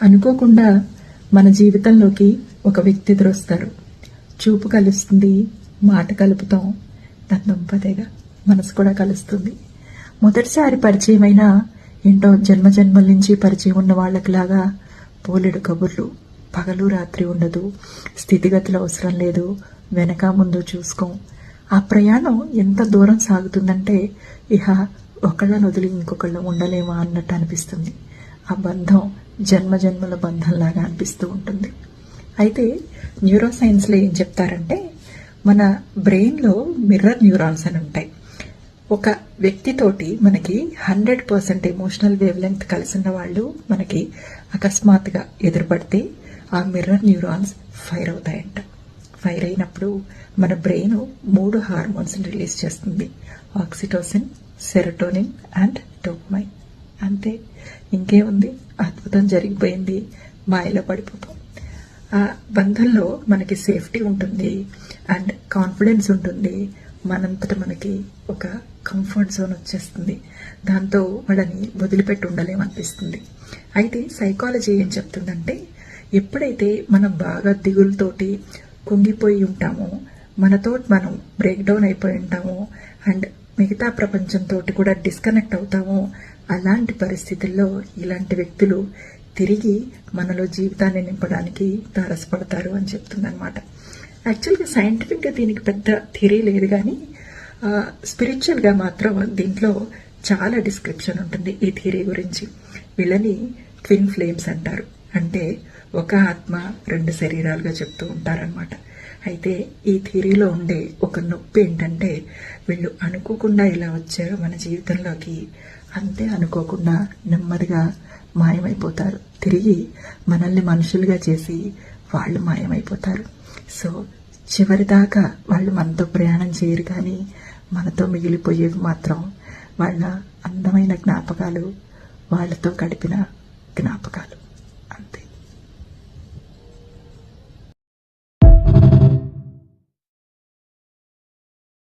అనుకోకుండా మన జీవితంలోకి ఒక వ్యక్తి ఎదురొస్తారు. చూపు కలుస్తుంది, మాట కలుపుతాం, దంపతిగా మనసు కూడా కలుస్తుంది. మొదటిసారి పరిచయమైన ఏంటో జన్మజన్మల నుంచి పరిచయం ఉన్న వాళ్ళకిలాగా పోలెడు కబుర్లు, పగలు రాత్రి ఉండదు, స్థితిగతులు అవసరం లేదు, వెనక ముందు చూసుకోం. ఆ ప్రయాణం ఎంత దూరం సాగుతుందంటే ఇహ ఒకళ్ళని వదిలి ఇంకొకళ్ళం ఉండలేమా అన్నట్టు అనిపిస్తుంది. ఆ బంధం జన్మజన్మల బంధంలాగా అనిపిస్తూ ఉంటుంది. అయితే న్యూరో సైన్స్లో ఏం చెప్తారంటే మన బ్రెయిన్లో మిర్రర్ న్యూరాన్స్ అని ఉంటాయి. ఒక వ్యక్తితోటి మనకి 100% ఎమోషనల్ వేవ్ లెంగ్త్ కలిసిన వాళ్ళు మనకి అకస్మాత్తుగా ఎదురుపడితే ఆ మిర్రర్ న్యూరాన్స్ ఫైర్ అవుతాయంట. ఫైర్ అయినప్పుడు మన బ్రెయిన్ 3 హార్మోన్స్ రిలీజ్ చేస్తుంది: ఆక్సిటోసిన్, సెరోటోనిన్ అండ్ డోపమైన్. అంతే, ఇంకేముంది, అద్భుతం జరిగిపోయింది, మాయలో పడిపోతాం. ఆ బంధంలో మనకి సేఫ్టీ ఉంటుంది అండ్ కాన్ఫిడెన్స్ ఉంటుంది. మనంతట మనకి ఒక కంఫర్ట్ జోన్ వచ్చేస్తుంది. దాంతో వాళ్ళని వదిలిపెట్టి ఉండలేమనిపిస్తుంది. అయితే సైకాలజీ ఏం చెప్తుందంటే ఎప్పుడైతే మనం బాగా దిగులతోటి కుంగిపోయి ఉంటామో, మనతో మనం బ్రేక్ డౌన్ అయిపోయి ఉంటామో అండ్ మిగతా ప్రపంచంతో కూడా డిస్కనెక్ట్ అవుతామో, అలాంటి పరిస్థితుల్లో ఇలాంటి వ్యక్తులు తిరిగి మనలో జీవితాన్ని నింపడానికి తారసపడతారు అని చెప్తుందన్నమాట. యాక్చువల్గా సైంటిఫిక్గా దీనికి పెద్ద థియరీ లేదు, కానీ స్పిరిచువల్గా మాత్రం దీంట్లో చాలా డిస్క్రిప్షన్ ఉంటుంది ఈ థియరీ గురించి. వీళ్ళని ట్విన్ ఫ్లేమ్స్ అంటారు. అంటే ఒక ఆత్మ 2 శరీరాలుగా చెప్తూ ఉంటారనమాట. అయితే ఈ థియరీలో ఉండే ఒక నొప్పి ఏంటంటే వీళ్ళు అనుకోకుండా ఇలా వచ్చారు మన జీవితంలోకి, అంతే అనుకోకుండా నెమ్మదిగా మాయమైపోతారు. తిరిగి మనల్ని మనుషులుగా చేసి వాళ్ళు మాయమైపోతారు. సో చివరిదాకా వాళ్ళు మనతో ప్రయాణం చేయరు, కానీ మనతో మిగిలిపోయేవి మాత్రం వాళ్ళ అందమైన జ్ఞాపకాలు, వాళ్ళతో గడిపిన జ్ఞాపకాలు.